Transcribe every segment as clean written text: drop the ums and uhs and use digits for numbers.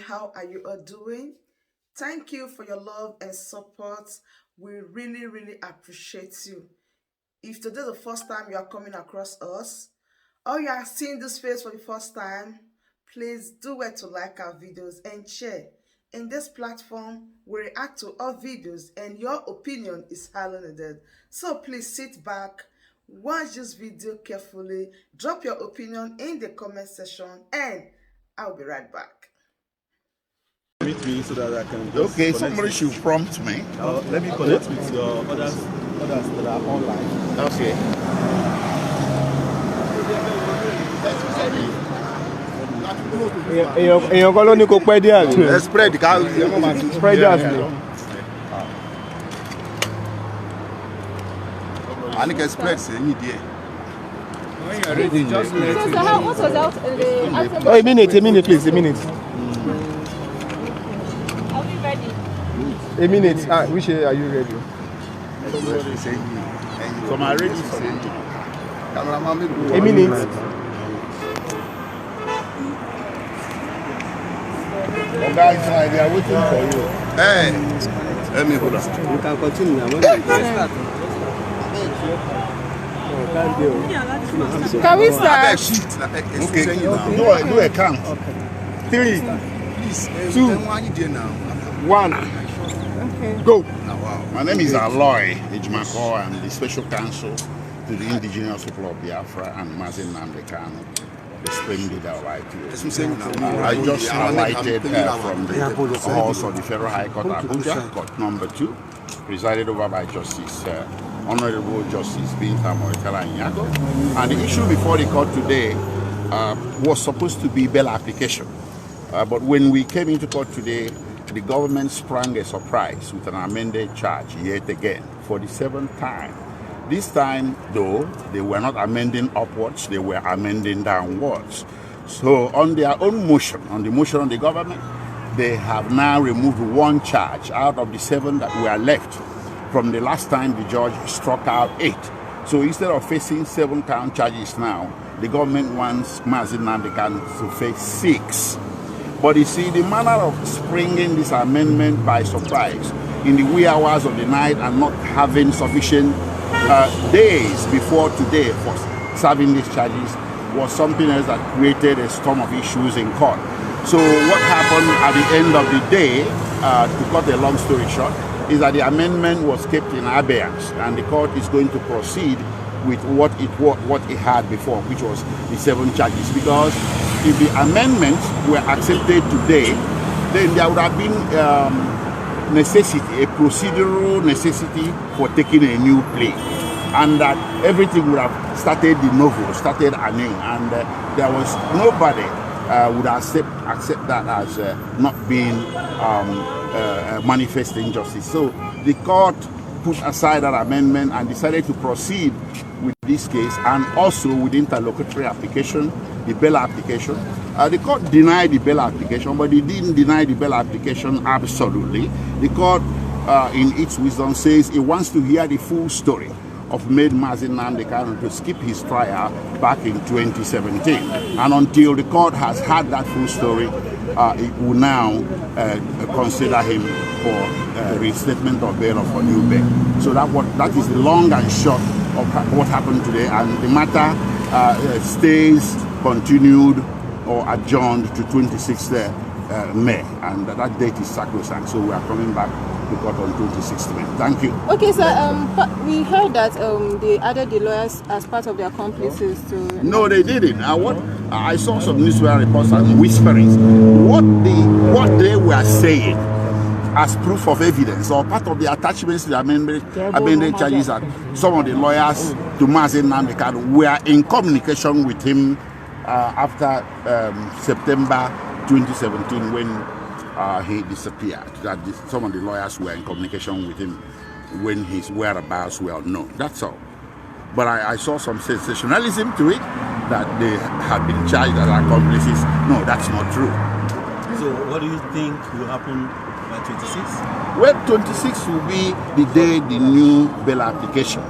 how are you all doing? Thank you for your love and support. We really appreciate you. If today is the first time you are coming across us, or you are seeing this face for the first time, please do well to like our videos and share. In this platform, we react to all videos and your opinion is highly needed. So please sit back, watch this video carefully, drop your opinion in the comment section, and I'll be right back. Meet me so that I can just okay, somebody should prompt me. Let me connect with your others that are online. Okay. Let's spread the car. Spread that. I can spread any day. When you are ready, just let me. So how, what was out in the afternoon? Oh, a minute, please, a minute. Are we ready? A minute. Which are you ready? So I'm ready for it. A minute. Oh, guys, they are waiting for you. Hey, let me hold on. You can continue now. Can we start? Okay, do a count. 3, 2, 1. Okay. Go. My name is Aloy Ejimako. I'm the special counsel to the indigenous people of Biafra and Nnamdi Kanu, the spring leader of IPO. I just alighted from the halls of the Federal High Court ABUJA, court number 2, presided over by Justice Honorable Justice Binta and the issue before the court today was supposed to be bail application. But when we came into court today, the government sprang a surprise with an amended charge yet again for the 7th time. This time, though, they were not amending upwards, they were amending downwards. So on their own motion, on the motion of the government, they have now removed 1 charge out of the 7 that were left from the last time the judge struck out 8. So instead of facing 7 count charges now, the government wants Nnamdi Kanu to face 6. But you see, the manner of springing this amendment by surprise in the wee hours of the night and not having sufficient days before today for serving these charges was something else that created a storm of issues in court. So what happened at the end of the day, to cut a long story short, is that the amendment was kept in abeyance and the court is going to proceed with what it had before, which was the 7 charges. Because if the amendments were accepted today, then there would have been necessity, a procedural necessity for taking a new plea, and that everything would have started de novo, started anew, and there was nobody would accept that as not being manifest injustice. So the court put aside that amendment and decided to proceed with this case, and also with the interlocutory application, the bail application. The court denied the bail application, but it didn't deny the bail application absolutely. The court, in its wisdom, says it wants to hear the full story of Nnamdi Kanu to skip his trial back in 2017. And until the court has had that full story, it will now consider him for reinstatement of bail or for new bail. So that is the long and short of what happened today, and the matter stays continued or adjourned to 26th May, and that date is sacrosanct. So we are coming back to court on 26th May. Thank you. Okay, so we heard that they added the lawyers as part of their accomplices to... No, they didn't. I saw some newspaper reports and whisperings. What they were saying as proof of evidence or part of the attachments to the amended charges that some of the lawyers to Nnamdi Kanu were in communication with him after September 2017 when he disappeared. That some of the lawyers were in communication with him when his whereabouts were unknown. That's all. But I saw some sensationalism to it, that they have been charged as accomplices. No, that's not true. So what do you think will happen by 26? Well, 26 will be the day the new bail application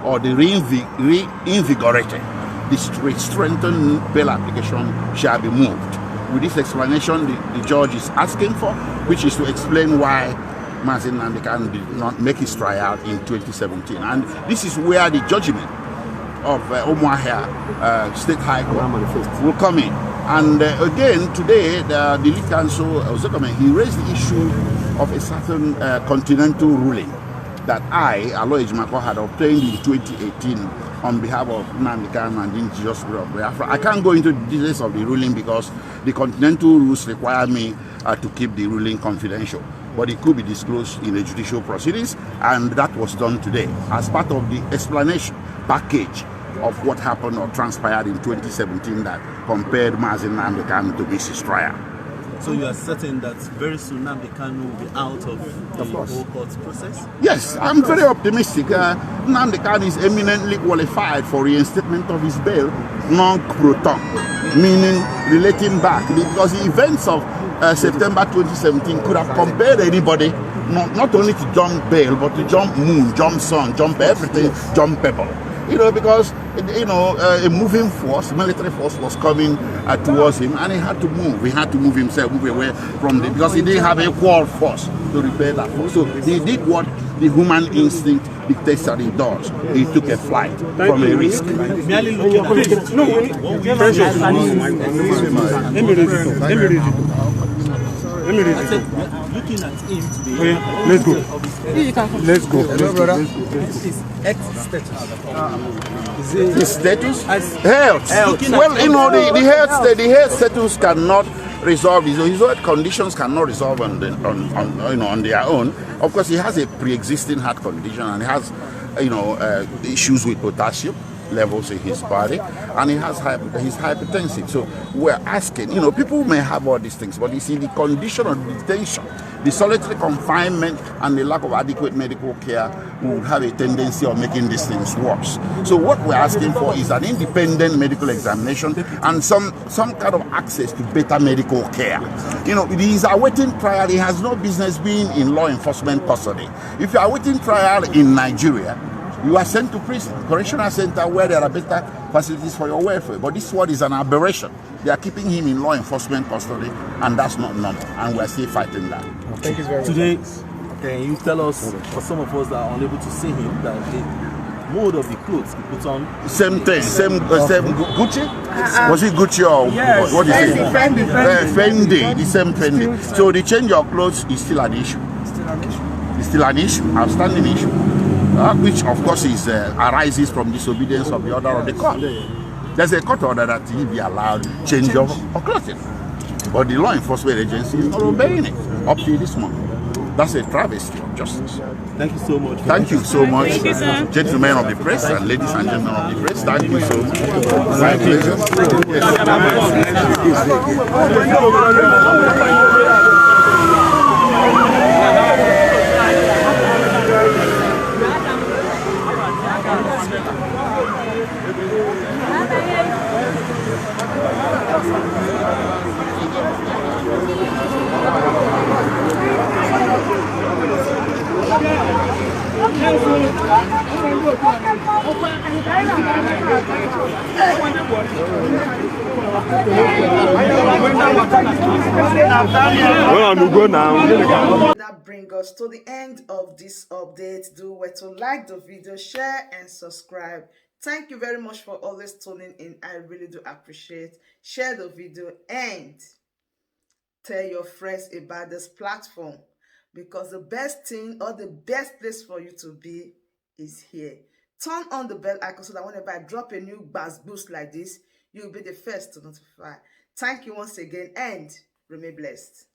or the reinvigorated, the strengthened bail application shall be moved. with this explanation the judge is asking for, which is to explain why Nnamdi Kanu did not make his trial in 2017. And this is where the judgment of Umuahia State High Court will come in. And again, today, the lead counsel, he raised the issue of a certain continental ruling that I, Aloy Ejimako, had obtained in 2018 on behalf of Nnamdi Kanu and the indigenous people of Biafra. I can't go into the details of the ruling because the continental rules require me to keep the ruling confidential. But it could be disclosed in the judicial proceedings, and that was done today as part of the explanation package of what happened or transpired in 2017 that compared Nnamdi Kanu to Mrs. trial. So you are certain that very soon Nnamdi Kanu will be out of the whole court process? Yes, I'm very optimistic. Nnamdi Kanu is eminently qualified for reinstatement of his bail non-proton, meaning relating back, because the events of September 2017 could have compared anybody not only to jump bail, but to jump moon, jump sun, jump everything, jump pebble. Because a moving force, military force, was coming towards him, and he had to move. He had to move himself, move away from it, because he didn't have a equal force to repel that force. So he did what the human instinct dictates that he does. He took a flight from a risk. Merely looking at it. I said, looking at him today. Let's go. Let's go. Hello, brother. His ex-status. His status? Health. Well, the health status cannot resolve his health conditions cannot resolve on their own. Of course, he has a pre-existing heart condition, and he has issues with potassium levels in his body, and he's hypertensive. So we're asking, people may have all these things, but you see, the condition of detention, the solitary confinement, and the lack of adequate medical care would have a tendency of making these things worse. So what we're asking for is an independent medical examination and some kind of access to better medical care. He's awaiting trial. He has no business being in law enforcement custody. If you are awaiting trial in Nigeria, you are sent to prison, correctional center, where there are better facilities for your welfare. But this one is an aberration. They are keeping him in law enforcement custody, and that's not normal. And we're still fighting that. Thank you very much. Today, can you tell us, for some of us that are unable to see him, that the mode of the clothes he puts on? Same thing, same Gucci? Was it Gucci or yes. what is it? Fendi. Fendi, the same Fendi. So the change of clothes is still an issue. It's still an issue, outstanding issue. Which of course arises from disobedience of the order of the court. There's a court order that he be allowed change of clothing, but the law enforcement agency is not obeying it up to this moment. That's a travesty of justice. Thank you so much. Thank you so much, Thank you, sir. gentlemen of the press and ladies and gentlemen of the press. Thank you so much. My pleasure. That brings us to the end of this update. Do well to like the video, share and subscribe. Thank you very much for always tuning in. I really do appreciate. Share the video and tell your friends about this platform, because the best thing or the best place for you to be is here. Turn on the bell icon so that whenever I drop a new buzz boost like this, you'll be the first to notify. Thank you once again and remain blessed.